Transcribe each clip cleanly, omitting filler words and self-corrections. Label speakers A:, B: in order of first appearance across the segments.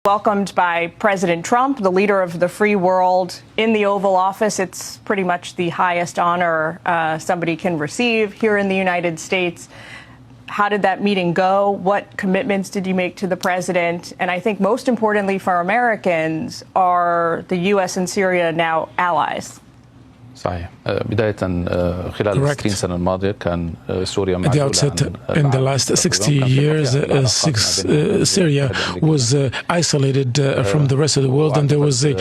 A: Welcomed by President Trump, the leader of the free world, in the Oval Office. It's pretty much the highest honor somebody can receive here in the United States. How did that meeting go? What commitments did you make to the president? And I think most importantly for Americans, are the U.S. and Syria now allies?
B: صحيح. بداية خلال 60 سنة الماضية كان سوريا
C: At the outset, in the last 60 years, Syria was isolated from the rest of the world, and there was a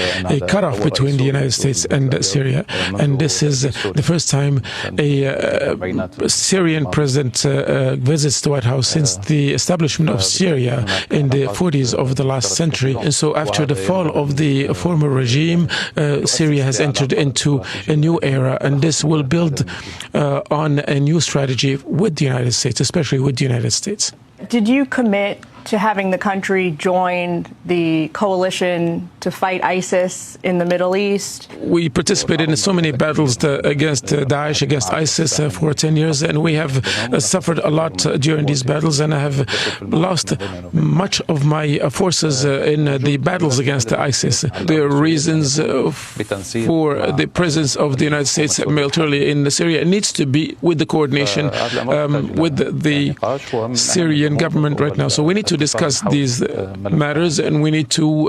C: cutoff between the United States and Syria. And this is the first time a Syrian president visits the White House since the establishment of Syria in the 40s of the last century. And so after the fall of the former regime, Syria has entered into a new era, and this will build on a new strategy with the United States, especially with the United States.
A: Did you commit to having the country join the coalition to fight ISIS in the Middle East?
C: We participated in so many battles against Daesh, against ISIS for 10 years, and we have suffered a lot during these battles, and I have lost much of my forces in the battles against ISIS. The reasons for the presence of the United States militarily in Syria needs to be with the coordination with the Syrian government right now. So we need to discuss these matters, and we need to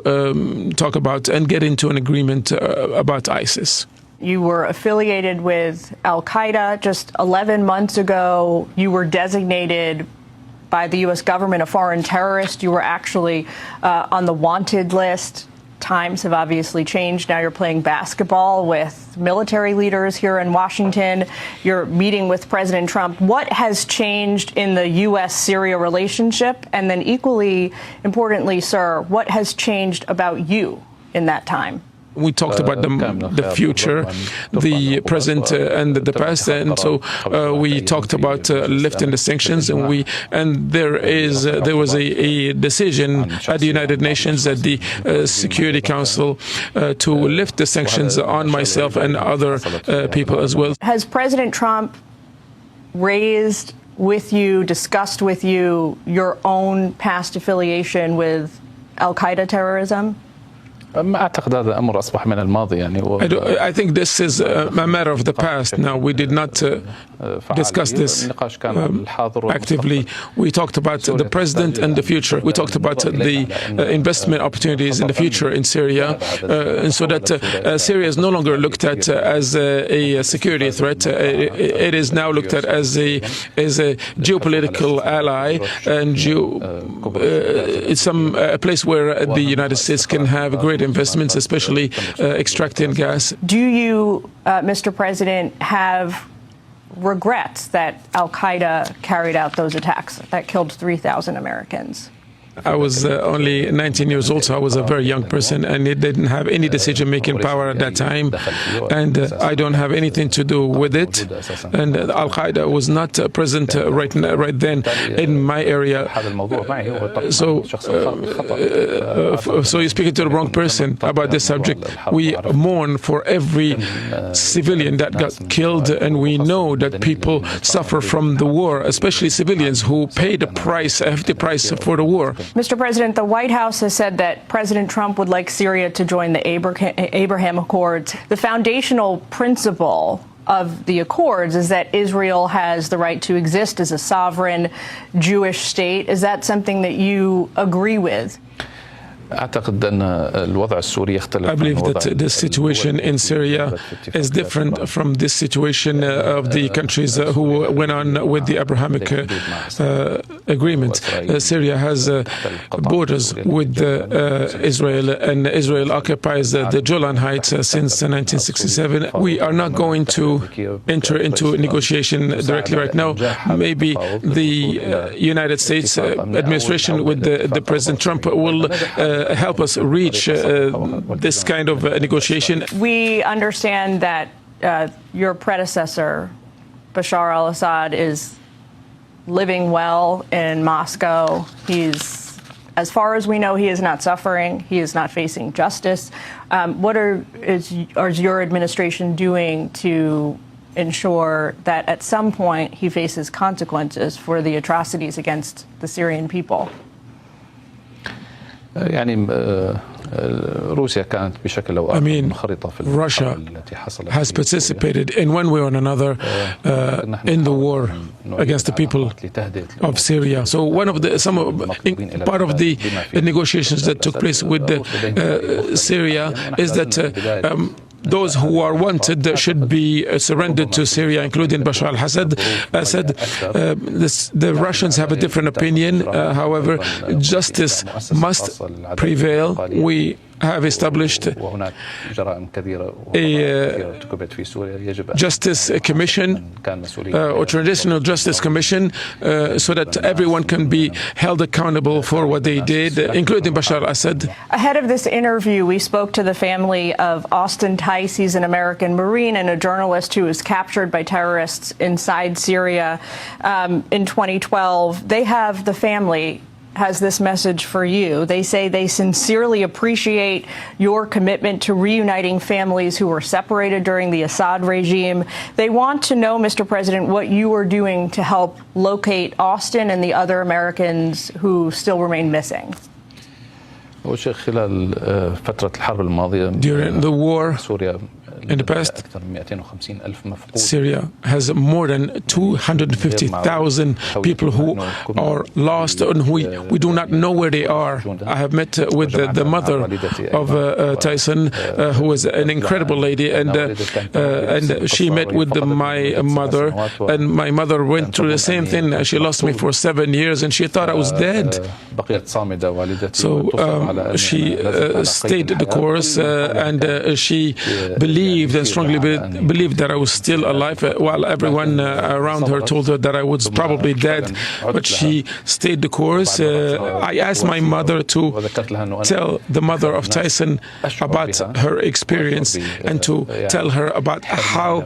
C: talk about and get into an agreement about ISIS.
A: You were affiliated with al-Qaeda. Just 11 months ago, you were designated by the U.S. government a foreign terrorist. You were actually on the wanted list. Times have obviously changed. Now you're playing basketball with military leaders here in Washington. You're meeting with President Trump. What has changed in the U.S.-Syria relationship? And then equally importantly, sir, what has changed about you in that time?
C: We talked about the future, the present, and the past, and so we talked about lifting the sanctions, and there was a decision at the United Nations, at the Security Council, to lift the sanctions on myself and other people as well.
A: Has President Trump raised with you, discussed with you, your own past affiliation with al-Qaeda terrorism?
B: ما أعتقد هذا أمر أصبح من الماضي يعني.
C: I think this is a matter of the past now. We did not discuss this actively. We talked about the president and the future. We talked about the investment opportunities in the future in Syria, and so that Syria is no longer looked at as a security threat. It is now looked at as a geopolitical ally, and it's a place where the United States can have great investments, especially extracting gas.
A: Do you, Mr. President, have regrets that al-Qaeda carried out those attacks that killed 3,000 Americans?
C: I was only 19 years old, so I was a very young person, and it didn't have any decision-making power at that time, and I don't have anything to do with it. And al-Qaeda was not present right then in my area. So you're speaking to the wrong person about this subject. We mourn for every civilian that got killed, and we know that people suffer from the war, especially civilians who paid a hefty price for the war.
A: Mr. President, the White House has said that President Trump would like Syria to join the Abraham Accords. The foundational principle of the Accords is that Israel has the right to exist as a sovereign Jewish state. Is that something that you agree with?
C: I believe that the situation in Syria is different from this situation of the countries who went on with the Abrahamic agreement. Syria has borders with Israel, and Israel occupies the Golan Heights since 1967. We are not going to enter into negotiation directly right now. Maybe the United States administration with the President Trump will help us reach this kind of negotiation.
A: We understand that your predecessor, Bashar al-Assad, is living well in Moscow. As far as we know, he is not suffering. He is not facing justice. What is your administration doing to ensure that at some point he faces consequences for the atrocities against the Syrian people?
B: يعني روسيا كانت بشكل أو آخر منخرطة في
C: Russia has participated in one way or another in the war against the people of Syria. So part of the negotiations that took place with Syria is that those who are wanted should be surrendered to Syria, including Bashar al-Assad. The Russians have a different opinion. However, justice must prevail. We have established a justice commission or transitional justice commission so that everyone can be held accountable for what they did, including Bashar al-Assad.
A: Ahead of this interview, we spoke to the family of Austin Tice. He's an American Marine and a journalist who was captured by terrorists inside Syria in 2012. The family has this message for you. They say they sincerely appreciate your commitment to reuniting families who were separated during the Assad regime. They want to know, Mr. President, what you are doing to help locate Austin and the other Americans who still remain missing.
C: During the war in the past, Syria has more than 250,000 people who are lost and we do not know where they are. I have met with the mother of Tyson, who is an incredible lady, and she met with my mother, and my mother went through the same thing. She lost me for 7 years, and she thought I was dead. So she stayed the course, and she believed and strongly believed that I was still alive, while everyone around her told her that I was probably dead. But she stayed the course. I asked my mother to tell the mother of Tyson about her experience and to tell her about how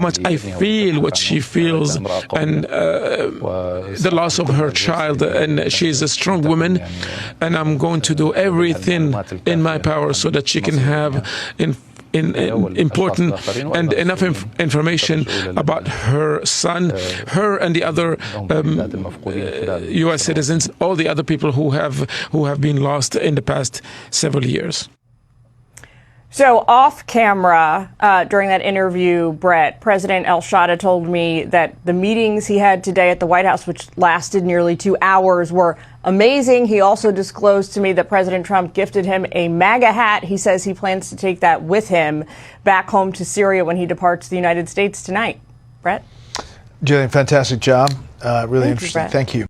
C: much I feel what she feels and the loss of her child. And she's a strong woman, and I'm going to do everything in my power so that she can have important and enough information about her son, her and the other U.S. citizens, all the other people who have been lost in the past several years.
A: So off camera, during that interview, Brett, President El-Shaddad told me that the meetings he had today at the White House, which lasted nearly 2 hours, were amazing. He also disclosed to me that President Trump gifted him a MAGA hat. He says he plans to take that with him back home to Syria when he departs the United States tonight. Brett?
D: Jillian, fantastic job. Really interesting. Thank you.